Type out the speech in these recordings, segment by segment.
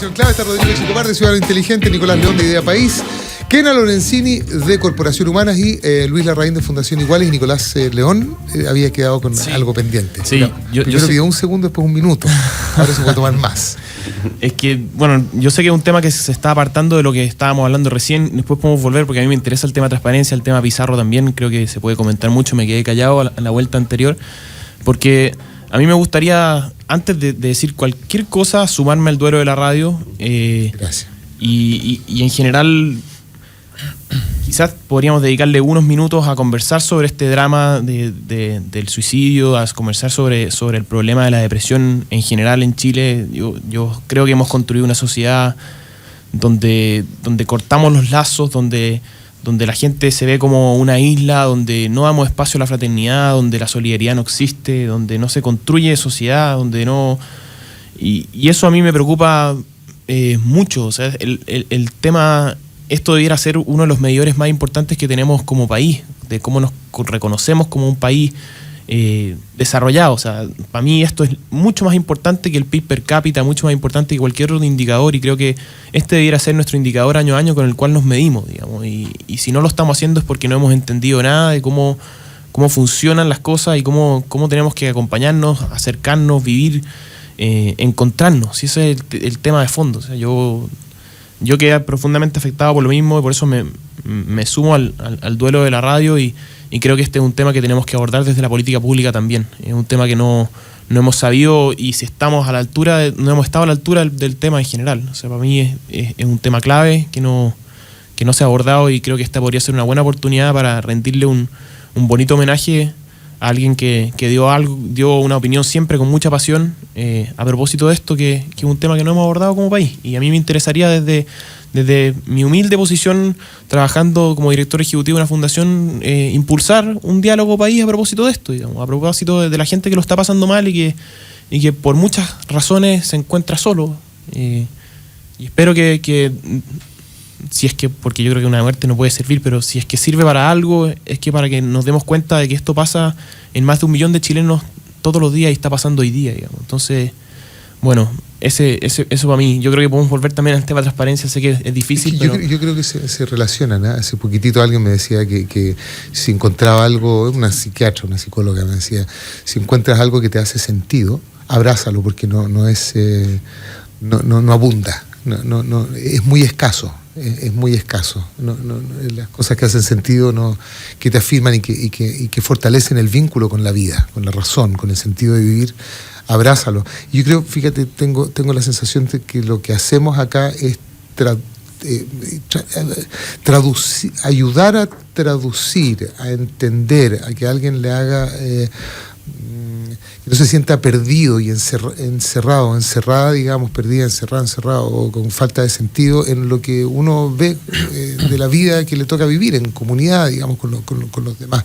Información clave está Rodrigo Chicopar de Ciudadano Inteligente, Nicolás León de Idea País, Kena Lorenzini de Corporación Humanas y Luis Larraín de Fundación Iguales. Y Nicolás León había quedado con algo pendiente. Sí, primero pidió un segundo, después un minuto. Ahora se puede tomar más. Es que, bueno, yo sé que es un tema que se está apartando de lo que estábamos hablando recién. Después podemos volver porque a mí me interesa el tema de transparencia, el tema Pizarro también. Creo que se puede comentar mucho. Me quedé callado a la vuelta anterior porque a mí me gustaría, antes de decir cualquier cosa, sumarme al duelo de la radio. Gracias. Y en general, quizás podríamos dedicarle unos minutos a conversar sobre este drama del suicidio, a conversar sobre el problema de la depresión en general en Chile. Yo creo que hemos construido una sociedad donde cortamos los lazos, donde la gente se ve como una isla, donde no damos espacio a la fraternidad, donde la solidaridad no existe, donde no se construye sociedad, donde no... Y eso a mí me preocupa mucho. O sea, el tema... Esto debiera ser uno de los medidores más importantes que tenemos como país, de cómo nos reconocemos como un país desarrollado. O sea, para mí esto es mucho más importante que el PIB per cápita, mucho más importante que cualquier otro indicador, y creo que este debiera ser nuestro indicador año a año con el cual nos medimos, digamos. Y si no lo estamos haciendo es porque no hemos entendido nada de cómo funcionan las cosas y cómo tenemos que acompañarnos, acercarnos, vivir, encontrarnos. Y ese es el tema de fondo. O sea, yo quedé profundamente afectado por lo mismo y por eso me sumo al duelo de la radio y creo que este es un tema que tenemos que abordar desde la política pública también. Es un tema que no hemos sabido, y si estamos a la altura, no hemos estado a la altura del tema en general. O sea, para mí es un tema clave que no se ha abordado, y creo que esta podría ser una buena oportunidad para rendirle un bonito homenaje a alguien que dio una opinión siempre con mucha pasión a propósito de esto, que es un tema que no hemos abordado como país. Y a mí me interesaría desde mi humilde posición, trabajando como director ejecutivo de una fundación, impulsar un diálogo país a propósito de esto, digamos, a propósito de la gente que lo está pasando mal y que por muchas razones se encuentra solo. Y espero que si es que, porque yo creo que una muerte no puede servir, pero si es que sirve para algo, es que para que nos demos cuenta de que esto pasa en más de 1 millón de chilenos todos los días y está pasando hoy día, digamos. Entonces, bueno, eso para mí. Yo creo que podemos volver también al tema de transparencia. Sé que es difícil, pero... Yo creo que se relacionan, ¿eh? Hace poquitito alguien me decía que si encontraba algo, una psiquiatra, una psicóloga me decía, si encuentras algo que te hace sentido, abrázalo, porque no abunda, no, es muy escaso. Es muy escaso. Las cosas que hacen sentido, que te afirman y que fortalecen el vínculo con la vida, con la razón, con el sentido de vivir, abrázalo. Y yo creo, fíjate, tengo la sensación de que lo que hacemos acá es ayudar a traducir, a entender, a que alguien le haga... que no se sienta perdido y encerrado, encerrada, digamos, perdida, encerrado, o con falta de sentido en lo que uno ve de la vida que le toca vivir en comunidad, digamos, con los demás.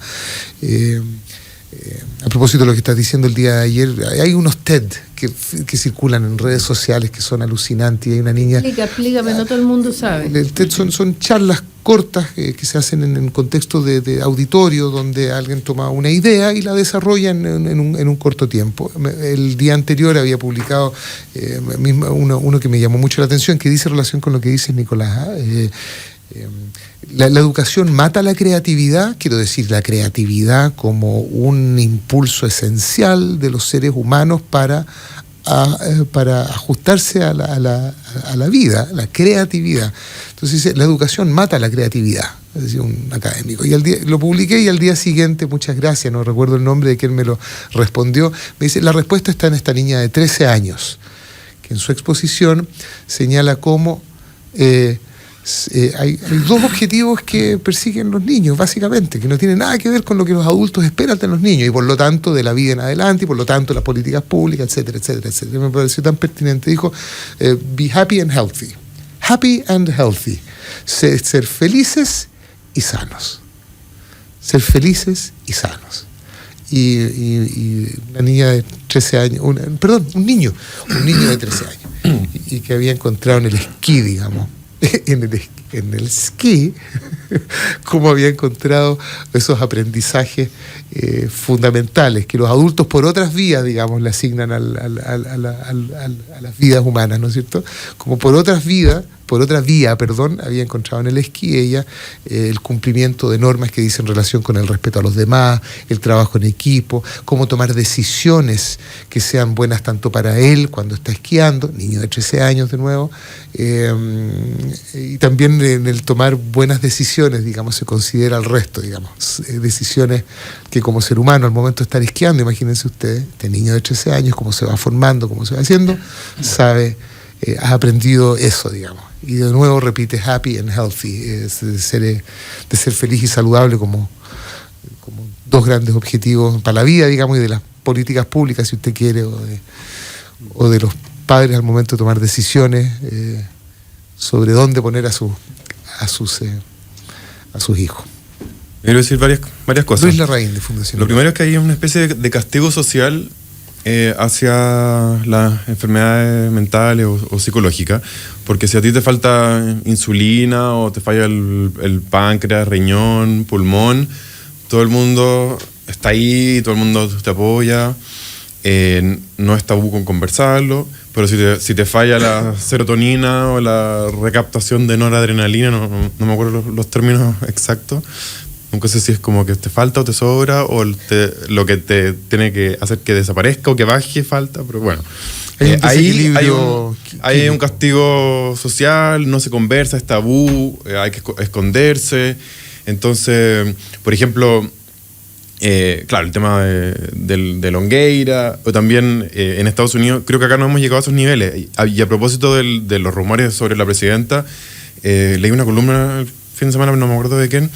A propósito de lo que estás diciendo el día de ayer, hay unos TED que circulan en redes sociales que son alucinantes, y hay una niña... Explícame, no todo el mundo sabe. El TED son charlas cortas que se hacen en contexto de auditorio, donde alguien toma una idea y la desarrolla en un corto tiempo. El día anterior había publicado uno que me llamó mucho la atención, que dice relación con lo que dices, Nicolás. La educación mata la creatividad, quiero decir, la creatividad como un impulso esencial de los seres humanos para ajustarse a la vida, la creatividad. Entonces dice, la educación mata la creatividad, es decir, un académico. Y lo publiqué, y al día siguiente, muchas gracias, no recuerdo el nombre de quien me lo respondió, me dice, la respuesta está en esta niña de 13 años, que en su exposición señala cómo... hay 2 objetivos que persiguen los niños, básicamente, que no tienen nada que ver con lo que los adultos esperan de los niños, y por lo tanto de la vida en adelante, y por lo tanto las políticas públicas, etcétera, etcétera, etcétera. Me pareció tan pertinente. Dijo, be happy and healthy. Happy and healthy. Ser felices y sanos. Ser felices y sanos. Y una niña de 13 años, un niño de 13 años, y que había encontrado en el esquí, digamos, en en el esquí, cómo había encontrado esos aprendizajes fundamentales que los adultos por otras vías, digamos, le asignan a las vidas humanas, ¿no es cierto? Como por otra vía, había encontrado en el esquí ella el cumplimiento de normas que dicen relación con el respeto a los demás, el trabajo en equipo, cómo tomar decisiones que sean buenas tanto para él cuando está esquiando, niño de 13 años de nuevo, y también en el tomar buenas decisiones, digamos, se considera el resto, digamos, decisiones que como ser humano al momento de estar esquiando, imagínense ustedes, este niño de 13 años, cómo se va formando, cómo se va haciendo, sabe, has aprendido eso, digamos. Y de nuevo repite happy and healthy, de ser feliz y saludable como dos grandes objetivos para la vida, digamos, y de las políticas públicas, si usted quiere, o de los padres al momento de tomar decisiones sobre dónde poner a sus hijos. Quiero decir varias cosas. Luis Larraín, de Fundación. Lo primero es que hay una especie de castigo social hacia las enfermedades mentales o psicológicas, porque si a ti te falta insulina o te falla el páncreas, riñón, pulmón, todo el mundo está ahí, todo el mundo te apoya, no es tabú con conversarlo, pero si te falla la serotonina o la recaptación de noradrenalina, no me acuerdo los términos exactos, nunca sé si es como que te falta o te sobra o lo que te tiene que hacer que desaparezca o que baje falta, pero bueno. Hay un castigo social, no se conversa, es tabú, hay que esconderse. Entonces, por ejemplo, claro, el tema de Longueira, o también en Estados Unidos, creo que acá no hemos llegado a esos niveles. Y a propósito de los rumores sobre la presidenta, leí una columna el fin de semana, no me acuerdo de quién,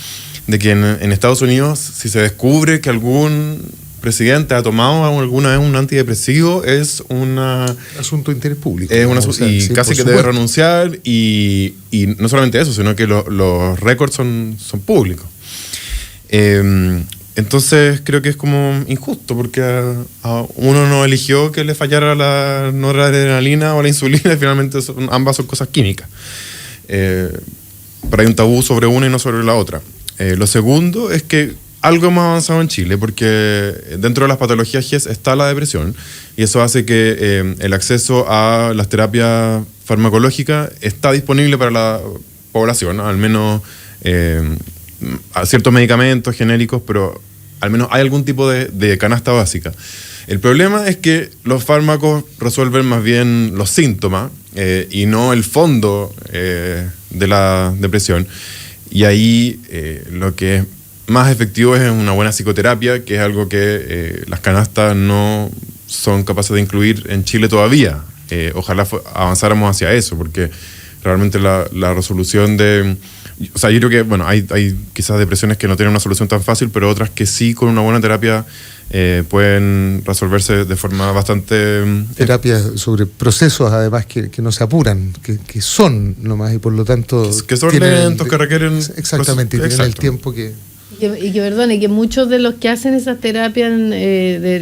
de que en Estados Unidos, si se descubre que algún presidente ha tomado alguna vez un antidepresivo, es un asunto de interés público. Y sí, casi que debe renunciar, y no solamente eso, sino que los récords son públicos. Entonces creo que es como injusto, porque a uno no eligió que le fallara la noradrenalina o la insulina, y finalmente ambas son cosas químicas. Pero hay un tabú sobre una y no sobre la otra. Lo segundo es que algo hemos avanzado en Chile, porque dentro de las patologías GES está la depresión, y eso hace que el acceso a las terapias farmacológicas está disponible para la población, ¿no? Al menos a ciertos medicamentos genéricos, pero al menos hay algún tipo de canasta básica. El problema es que los fármacos resuelven más bien los síntomas y no el fondo de la depresión. Y ahí lo que es más efectivo es una buena psicoterapia, que es algo que las canastas no son capaces de incluir en Chile todavía. Ojalá avanzáramos hacia eso, porque realmente la resolución de... O sea, yo creo que, bueno, hay quizás depresiones que no tienen una solución tan fácil, pero otras que sí, con una buena terapia, pueden resolverse de forma bastante... Terapias sobre procesos, además, que no se apuran, que son nomás, y por lo tanto... Que son lentos, que requieren... Exactamente, y tienen el tiempo que... Y que muchos de los que hacen esas terapias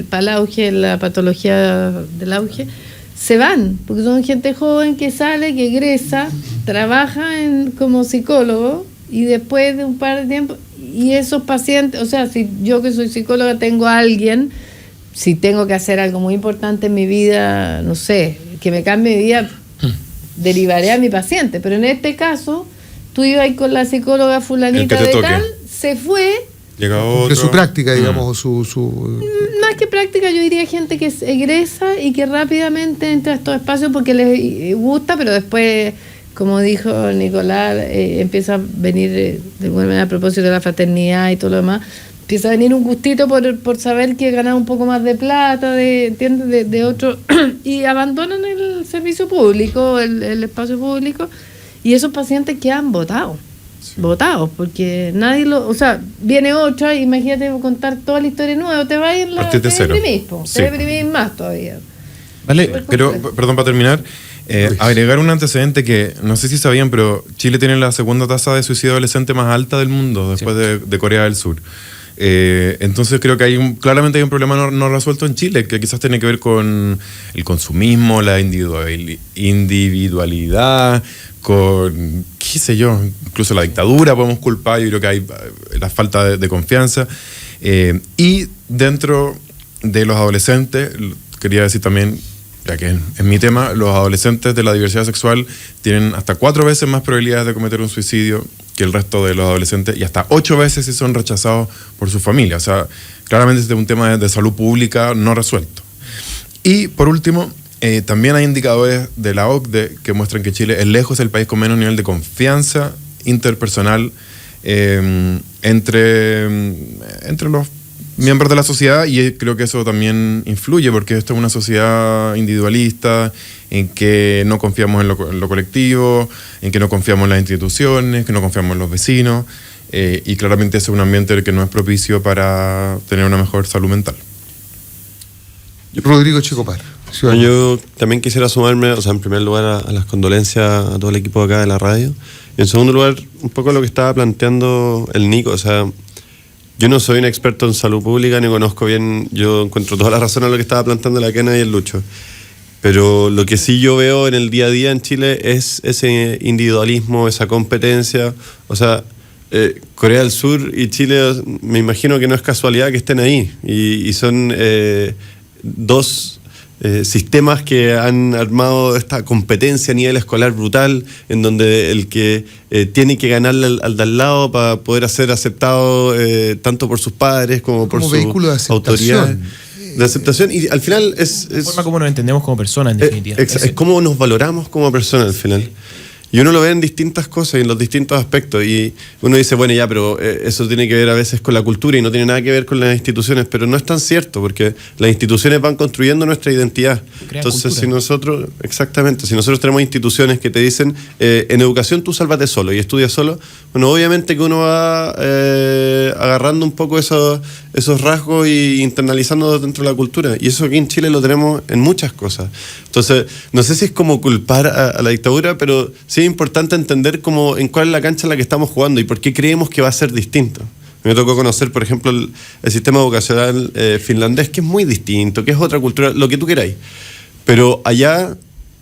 para el auge, la patología del auge, se van, porque son gente joven que sale, que egresa, trabaja como psicólogo, y después de un par de tiempo, y esos pacientes, o sea, si yo que soy psicóloga tengo a alguien, si tengo que hacer algo muy importante en mi vida, no sé, que me cambie mi vida, derivaré a mi paciente, pero en este caso, tú ibas con la psicóloga fulanita de tal, se fue. Llega otro. De su práctica, digamos, o su... Más que práctica, yo diría gente que egresa y que rápidamente entra a estos espacios porque les gusta, pero después, como dijo Nicolás, empieza a venir, de alguna manera, a propósito de la fraternidad y todo lo demás, empieza a venir un gustito por saber que ganar un poco más de plata, ¿entiendes? De otro, y abandonan el servicio público, el espacio público, y esos pacientes quedan votados, porque nadie o sea, viene otra, imagínate contar toda la historia nueva, te va a ir te deprimís más todavía. Vale, pero, perdón, para terminar, agregar un antecedente que no sé si sabían, pero Chile tiene la segunda tasa de suicidio adolescente más alta del mundo, después de Corea del Sur. Entonces creo que claramente hay un problema no resuelto en Chile, que quizás tiene que ver con el consumismo, la individualidad, con qué sé yo, incluso la dictadura podemos culpar, yo creo que hay la falta de confianza. Y dentro de los adolescentes, quería decir también, ya que es mi tema, los adolescentes de la diversidad sexual tienen hasta 4 veces más probabilidades de cometer un suicidio que el resto de los adolescentes, y hasta 8 veces si son rechazados por su familia. O sea, claramente este es un tema de salud pública no resuelto. Y por último, también hay indicadores de la OCDE que muestran que Chile es lejos el país con menos nivel de confianza interpersonal entre los miembros de la sociedad, y creo que eso también influye porque esto es una sociedad individualista en que no confiamos en lo colectivo, en que no confiamos en las instituciones, que no confiamos en los vecinos, y claramente ese es un ambiente que no es propicio para tener una mejor salud mental. Rodrigo Checopar. Yo también quisiera sumarme, o sea, en primer lugar a las condolencias a todo el equipo acá de la radio, y en segundo lugar un poco lo que estaba planteando el Nico. O sea, yo no soy un experto en salud pública ni conozco bien, yo encuentro toda la razón a lo que estaba planteando la Kena y el Lucho, pero lo que sí yo veo en el día a día en Chile es ese individualismo, esa competencia. O sea, Corea del Sur y Chile, me imagino que no es casualidad que estén ahí, y son dos sistemas que han armado esta competencia a nivel escolar brutal, en donde el que tiene que ganarle al de al lado para poder ser aceptado tanto por sus padres como por su autoridad de aceptación, y al final es la forma como nos entendemos como personas, en definitiva. Es cómo nos valoramos como personas al final. Y uno lo ve en distintas cosas y en los distintos aspectos, y uno dice, bueno, ya, pero eso tiene que ver a veces con la cultura y no tiene nada que ver con las instituciones, pero no es tan cierto, porque las instituciones van construyendo nuestra identidad. Entonces, cultura. Si nosotros tenemos instituciones que te dicen, en educación tú sálvate solo y estudia solo, bueno, obviamente que uno va agarrando un poco esos rasgos y internalizándolos dentro de la cultura, y eso aquí en Chile lo tenemos en muchas cosas. Entonces, no sé si es como culpar a la dictadura, pero sí es importante entender en cuál es la cancha en la que estamos jugando y por qué creemos que va a ser distinto. Me tocó conocer, por ejemplo, el sistema educacional finlandés, que es muy distinto, que es otra cultura, lo que tú queráis. Pero allá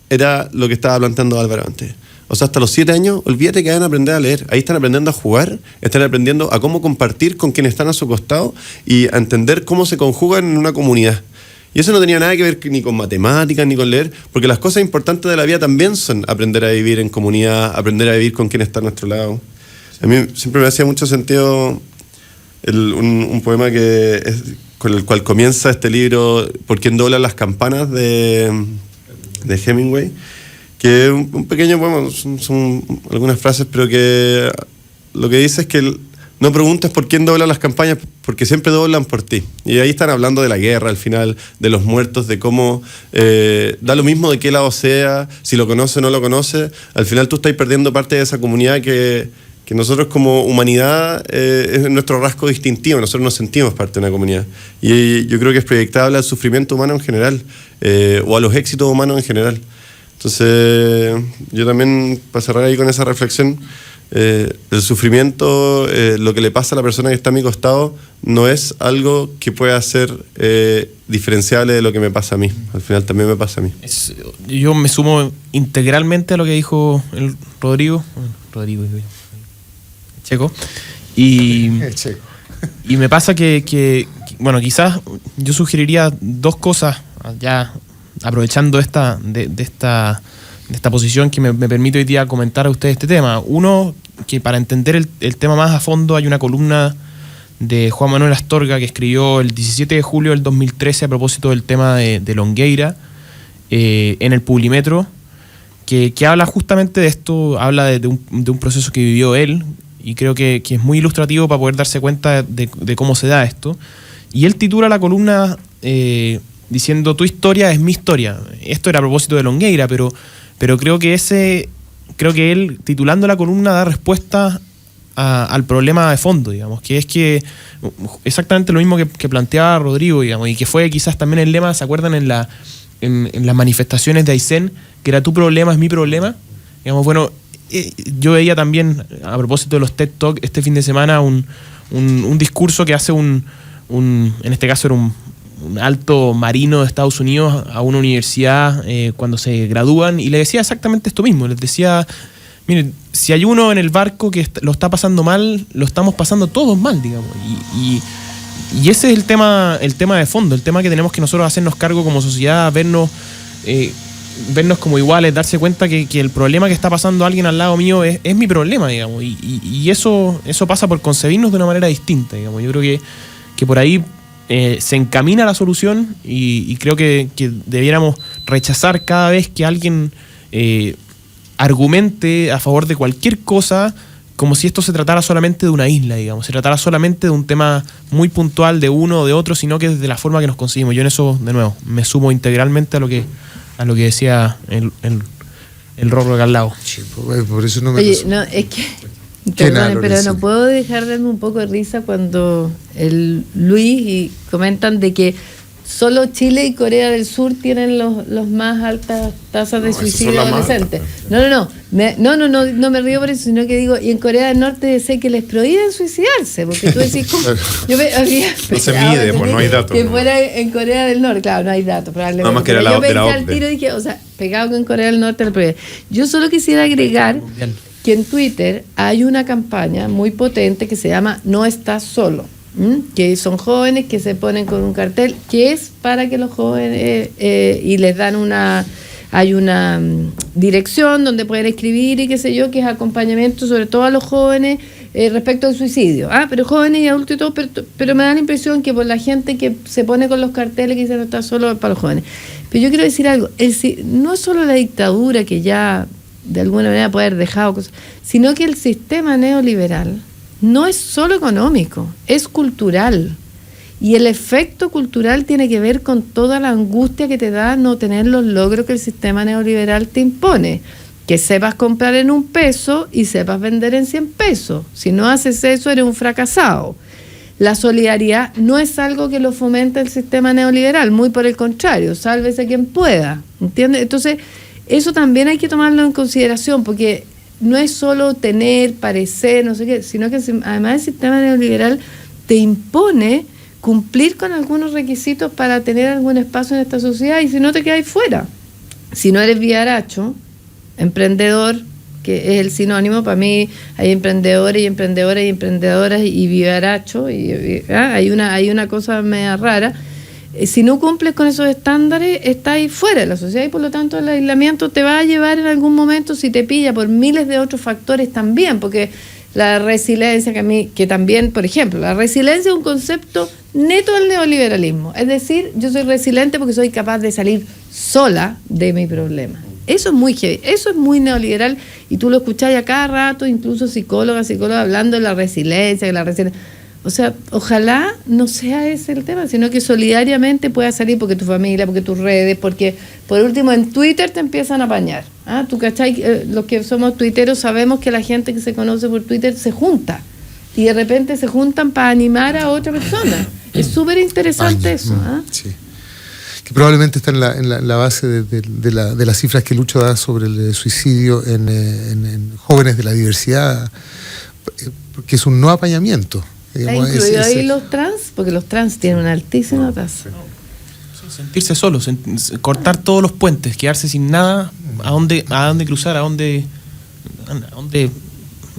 era lo que estaba planteando Álvaro antes. O sea, hasta los 7 años, olvídate que van a aprender a leer. Ahí están aprendiendo a jugar, están aprendiendo a cómo compartir con quienes están a su costado y a entender cómo se conjugan en una comunidad. Y eso no tenía nada que ver ni con matemáticas ni con leer, porque las cosas importantes de la vida también son aprender a vivir en comunidad, aprender a vivir con quien está a nuestro lado. A mí siempre me hacía mucho sentido un poema con el cual comienza este libro, ¿Por quién doblan las campanas?, de Hemingway, que es un pequeño poema, son algunas frases, pero que lo que dice es que no preguntes por quién doblan las campañas, porque siempre doblan por ti. Y ahí están hablando de la guerra al final, de los muertos, de cómo da lo mismo de qué lado sea, si lo conoce o no lo conoce, al final tú estás perdiendo parte de esa comunidad que nosotros como humanidad es nuestro rasgo distintivo, nosotros nos sentimos parte de una comunidad. Y yo creo que es proyectable al sufrimiento humano en general, o a los éxitos humanos en general. Entonces, yo también, para cerrar ahí con esa reflexión, el sufrimiento, lo que le pasa a la persona que está a mi costado, no es algo que pueda ser diferenciable de lo que me pasa a mí. Al final también me pasa a mí. Yo me sumo integralmente a lo que dijo el Rodrigo Checo, y me pasa que bueno, quizás yo sugeriría 2 cosas, ya aprovechando esta posición que me permite hoy día comentar a ustedes este tema. Uno, que para entender el tema más a fondo hay una columna de Juan Manuel Astorga que escribió el 17 de julio del 2013 a propósito del tema de Longueira en el Publimetro, que habla justamente de esto, habla de un proceso que vivió él, y creo que es muy ilustrativo para poder darse cuenta de cómo se da esto. Y él titula la columna diciendo: tu historia es mi historia. Esto era a propósito de Longueira, pero creo que él, titulando la columna, da respuesta al problema de fondo, digamos, que es que exactamente lo mismo que planteaba Rodrigo, digamos, y que fue quizás también el lema, ¿se acuerdan? En las manifestaciones de Aysén, que era tu problema es mi problema. Digamos, bueno, yo veía también, a propósito de los TED Talk, este fin de semana un discurso que hace en este caso era un alto marino de Estados Unidos a una universidad cuando se gradúan, y le decía exactamente esto mismo. Les decía: miren, si hay uno en el barco que lo está pasando mal, lo estamos pasando todos mal, digamos. Y ese es el tema de fondo, el tema que tenemos que nosotros hacernos cargo como sociedad, vernos como iguales, darse cuenta que el problema que está pasando alguien al lado mío es mi problema, digamos. Y eso pasa por concebirnos de una manera distinta, digamos. Yo creo que por ahí se encamina la solución y creo que debiéramos rechazar cada vez que alguien argumente a favor de cualquier cosa como si esto se tratara solamente de una isla, digamos, se tratara solamente de un tema muy puntual de uno o de otro, sino que es de la forma que nos conseguimos. Yo en eso, de nuevo, me sumo integralmente a lo que decía el Rorro acá al lado. Sí, por eso no me... Oye, no, es que... Perdón, pero no puedo dejar de darme un poco de risa cuando el Luis y comentan de que solo Chile y Corea del Sur tienen los más altas tasas de suicidio adolescentes. No me río por eso, sino que digo, y en Corea del Norte sé que les prohíben suicidarse, porque tú decís, ¿cómo? Yo había no se mide, pues no hay datos. Que fuera en Corea del Norte, claro, no hay datos, probablemente. No, más que era yo pensé la al tiro y dije, o sea, pegado que en Corea del Norte lo prohíben. Yo solo quisiera agregar que en Twitter hay una campaña muy potente que se llama No Estás Solo, que son jóvenes que se ponen con un cartel que es para que los jóvenes y les dan hay una dirección donde pueden escribir y qué sé yo, que es acompañamiento sobre todo a los jóvenes respecto al suicidio, pero jóvenes y adultos y todo, pero me da la impresión que por la gente que se pone con los carteles que dicen No Estás Solo es para los jóvenes. Pero yo quiero decir algo, no es solo la dictadura que ya de alguna manera puede haber dejado cosas, sino que el sistema neoliberal no es solo económico, es cultural. Y el efecto cultural tiene que ver con toda la angustia que te da no tener los logros que el sistema neoliberal te impone. Que sepas comprar en 1 peso y sepas vender en 100 pesos. Si no haces eso, eres un fracasado. La solidaridad no es algo que lo fomenta el sistema neoliberal, muy por el contrario, sálvese quien pueda. ¿Entiendes? Entonces, eso también hay que tomarlo en consideración, porque no es solo tener, parecer, no sé qué, sino que además el sistema neoliberal te impone cumplir con algunos requisitos para tener algún espacio en esta sociedad, y si no te quedas fuera. Si no eres vivaracho, emprendedor, que es el sinónimo, para mí hay emprendedores y emprendedoras y emprendedoras y vivaracho, hay una cosa media rara. Si no cumples con esos estándares, estás ahí fuera de la sociedad y por lo tanto el aislamiento te va a llevar en algún momento, si te pilla, por miles de otros factores también, porque la resiliencia, que también, por ejemplo, la resiliencia es un concepto neto del neoliberalismo. Es decir, yo soy resiliente porque soy capaz de salir sola de mi problema. Eso es muy heavy, eso es muy neoliberal y tú lo escuchás a cada rato, incluso psicólogas hablando de la resiliencia, O sea, ojalá no sea ese el tema, sino que solidariamente pueda salir porque tu familia, porque tus redes, porque por último en Twitter te empiezan a apañar. ¿Tú cachai? Los que somos tuiteros sabemos que la gente que se conoce por Twitter se junta y de repente se juntan para animar a otra persona. Es súper interesante eso. Sí. Que probablemente está en la base de las cifras que Lucho da sobre el suicidio en jóvenes de la diversidad, que es un no apañamiento. ¿Ha incluido ahí los trans? Porque los trans tienen una altísima tasa. Sentirse solos, cortar todos los puentes, quedarse sin nada, a dónde cruzar, a dónde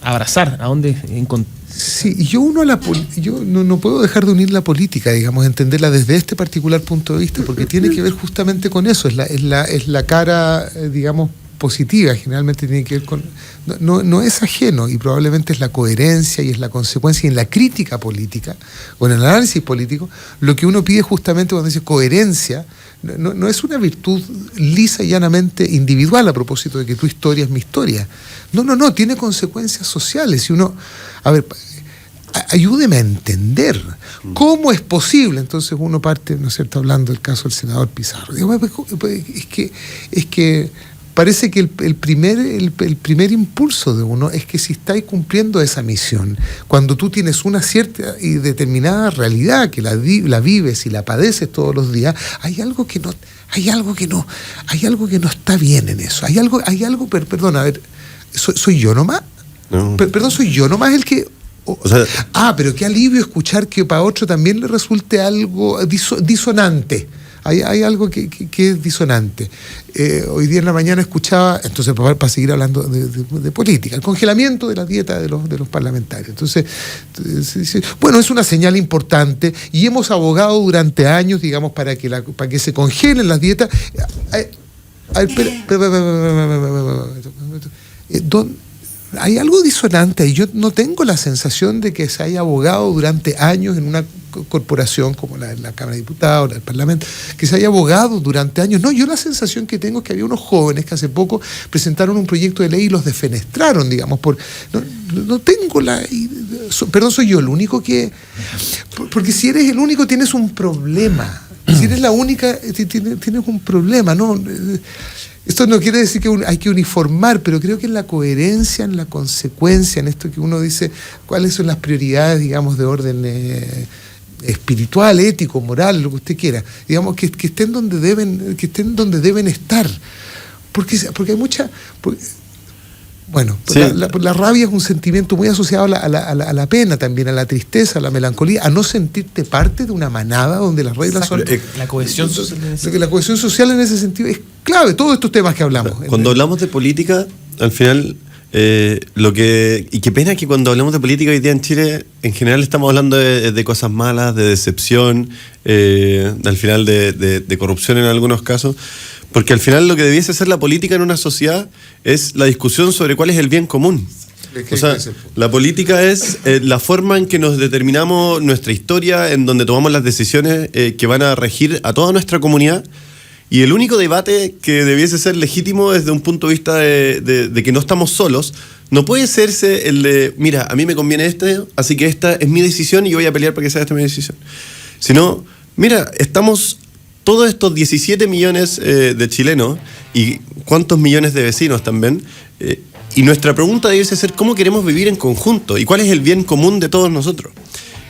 abrazar, a dónde encontrar. Sí, y yo no puedo dejar de unir la política, digamos, entenderla desde este particular punto de vista, porque tiene que ver justamente con eso, es la cara, digamos, positiva, generalmente tiene que ver con... No es ajeno, y probablemente es la coherencia y es la consecuencia, y en la crítica política, o en el análisis político, lo que uno pide justamente cuando dice coherencia, no es una virtud lisa y llanamente individual a propósito de que tu historia es mi historia. No, tiene consecuencias sociales, y uno... A ver, ayúdeme a entender cómo es posible. Entonces uno parte, ¿no es cierto?, hablando del caso del senador Pizarro. Digo, es que parece que el primer impulso de uno es que si estáis cumpliendo esa misión, cuando tú tienes una cierta y determinada realidad que la vives y la padeces todos los días, hay algo que no está bien en eso. Perdón, a ver, ¿soy yo nomás? No. Perdón, ¿soy yo nomás el que...? Pero qué alivio escuchar que para otro también le resulte algo disonante. Hay algo que es disonante. Hoy día en la mañana escuchaba, entonces para seguir hablando de política, el congelamiento de la dieta de los parlamentarios. Entonces, bueno, es una señal importante y hemos abogado durante años, digamos, para que se congelen las dietas. Hay algo disonante ahí. Yo no tengo la sensación de que se haya abogado durante años en una corporación como la Cámara de Diputados, el Parlamento, que se haya abogado durante años. No, yo la sensación que tengo es que había unos jóvenes que hace poco presentaron un proyecto de ley y los defenestraron, digamos, no tengo perdón, soy yo el único que... Porque si eres el único tienes un problema. Si eres la única, tienes un problema, ¿no? Esto no quiere decir que hay que uniformar, pero creo que en la coherencia, en la consecuencia, en esto que uno dice, cuáles son las prioridades, digamos, de orden espiritual, ético, moral, lo que usted quiera, digamos, que estén donde deben estar. Porque hay mucha... Bueno, sí. La rabia es un sentimiento muy asociado a la pena también, a la tristeza, a la melancolía, a no sentirte parte de una manada donde las reglas son... La cohesión social. La cohesión social en ese sentido es clave, todos estos temas que hablamos. Cuando hablamos de política, al final, y qué pena que cuando hablamos de política hoy día en Chile, en general estamos hablando de cosas malas, de decepción, al final de corrupción en algunos casos. Porque al final lo que debiese ser la política en una sociedad es la discusión sobre cuál es el bien común. O sea, la política es la forma en que nos determinamos nuestra historia, en donde tomamos las decisiones que van a regir a toda nuestra comunidad. Y el único debate que debiese ser legítimo desde un punto de vista de que no estamos solos, no puede serse el de, mira, a mí me conviene así que esta es mi decisión y yo voy a pelear para que sea esta mi decisión. Sino, mira, estamos... Todos estos 17 millones de chilenos y cuántos millones de vecinos también, y nuestra pregunta debiese ser cómo queremos vivir en conjunto y cuál es el bien común de todos nosotros.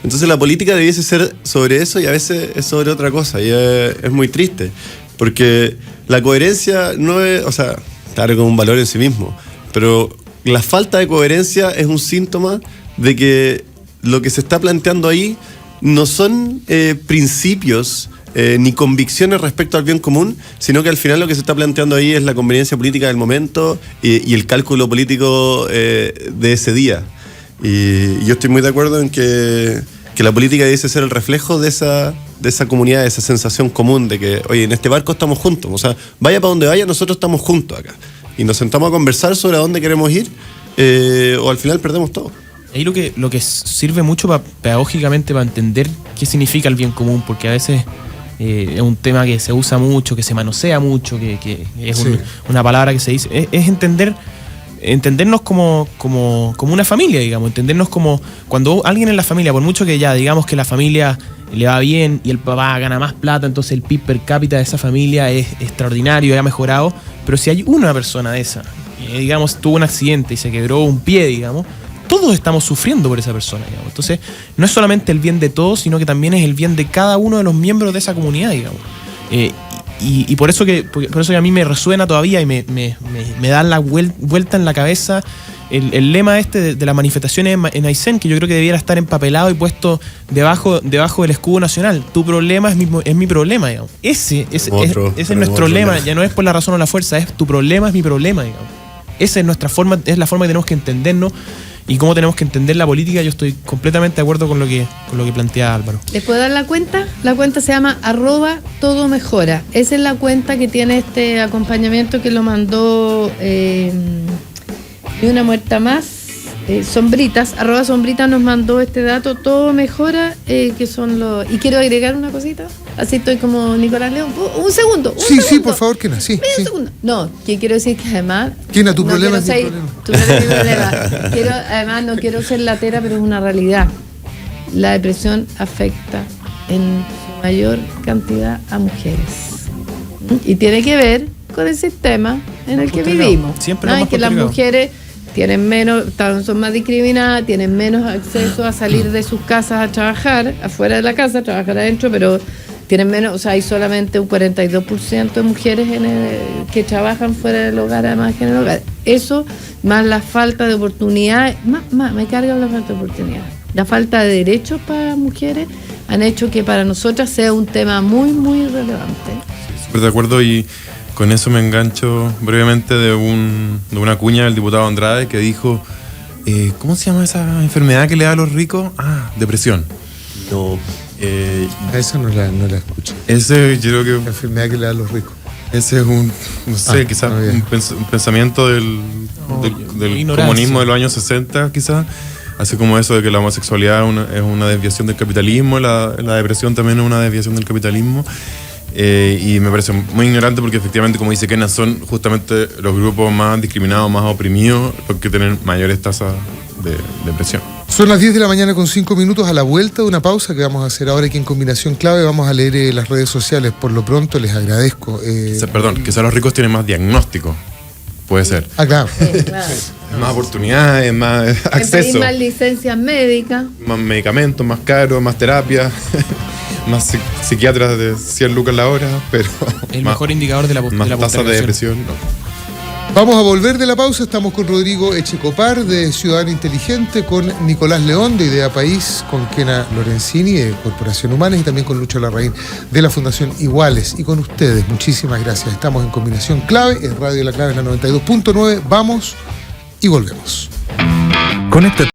Entonces la política debiese ser sobre eso y a veces es sobre otra cosa y es muy triste, porque la coherencia no es, o sea, claro, como un valor en sí mismo, pero la falta de coherencia es un síntoma de que lo que se está planteando ahí no son principios ni convicciones respecto al bien común, sino que al final lo que se está planteando ahí es la conveniencia política del momento y el cálculo político de ese día. Y yo estoy muy de acuerdo en que la política debe ser el reflejo de esa comunidad, de esa sensación común de que, oye, en este barco estamos juntos, o sea, vaya para donde vaya, nosotros estamos juntos acá. Y nos sentamos a conversar sobre a dónde queremos ir, o al final perdemos todo. Ahí lo que sirve mucho pedagógicamente para entender qué significa el bien común, porque a veces... es un tema que se usa mucho, que se manosea mucho, que es una palabra que se dice. Es entendernos como una familia, digamos. Entendernos como cuando alguien en la familia, por mucho que ya digamos que la familia le va bien y el papá gana más plata, entonces el PIB per cápita de esa familia es extraordinario, ha mejorado. Pero si hay una persona de esa, digamos, tuvo un accidente y se quebró un pie, digamos, todos estamos sufriendo por esa persona, digamos. Entonces, no es solamente el bien de todos, sino que también es el bien de cada uno de los miembros de esa comunidad, digamos. Y por eso que a mí me resuena todavía y me da la vuelta en la cabeza el lema de las manifestaciones en Aysén, que yo creo que debiera estar empapelado y puesto debajo del escudo nacional. Tu problema es mi problema, digamos. Ese es nuestro lema, ya no es por la razón o la fuerza, es tu problema es mi problema, digamos. Esa es nuestra forma, es la forma que tenemos que entendernos. Y cómo tenemos que entender la política, yo estoy completamente de acuerdo con lo que plantea Álvaro. ¿Les puedo dar la cuenta? La cuenta se llama @todомejora. Esa es la cuenta que tiene este acompañamiento que lo mandó Ni Una Muerta Más. Sombritas, @sombritas nos mandó este dato, todo mejora, que son los... Y quiero agregar una cosita, así estoy como Nicolás León. Un segundo. Sí, por favor, Kena, sí. Un segundo. No, que quiero decir que además... Kena, tu problema es mi problema. Tu problema. Además, no quiero ser latera, pero es una realidad. La depresión afecta en su mayor cantidad a mujeres. Y tiene que ver con el sistema en el que vivimos. Siempre ¿no? Que las mujeres... tienen menos, son más discriminadas, tienen menos acceso a salir de sus casas a trabajar, afuera de la casa, a trabajar adentro, pero tienen menos, o sea, hay solamente un 42% de mujeres que trabajan fuera del hogar, además que en el hogar. Eso, más la falta de oportunidades, me carga la falta de oportunidades. La falta de derechos para mujeres han hecho que para nosotras sea un tema muy, muy relevante. Súper de acuerdo, y con eso me engancho brevemente de una cuña del diputado Andrade que dijo, ¿cómo se llama esa enfermedad que le da a los ricos? Depresión. No. A eso no la escuché. Ese yo creo que La enfermedad que le da a los ricos. ese es no sé, quizás no, bien. un pensamiento del ignorancia. comunismo de los años 60, quizás. Así como eso de que la homosexualidad es una desviación del capitalismo, la depresión también es una desviación del capitalismo. Y me parece muy ignorante porque efectivamente, como dice Kena, son justamente los grupos más discriminados, más oprimidos, los que tienen mayores tasas de depresión. Son las 10 de la mañana con 5 minutos. A la vuelta de una pausa que vamos a hacer ahora aquí en Combinación Clave, vamos a leer las redes sociales. Por lo pronto les agradezco. Perdón, quizás los ricos tienen más diagnóstico. Puede ser. Claro. Claro. Más oportunidades, más acceso. Más licencias médicas. Más medicamentos, más caros, más terapia, más psiquiatras de 100 lucas la hora, pero El más, mejor indicador de la más tasas de depresión. No. Vamos a volver de la pausa. Estamos con Rodrigo Echecopar de Ciudadano Inteligente, con Nicolás León de Idea País, con Kena Lorenzini de Corporación Humanas y también con Lucho Larraín de la Fundación Iguales. Y con ustedes, muchísimas gracias. Estamos en Combinación Clave, en Radio La Clave en la 92.9. Vamos y volvemos. Conéctate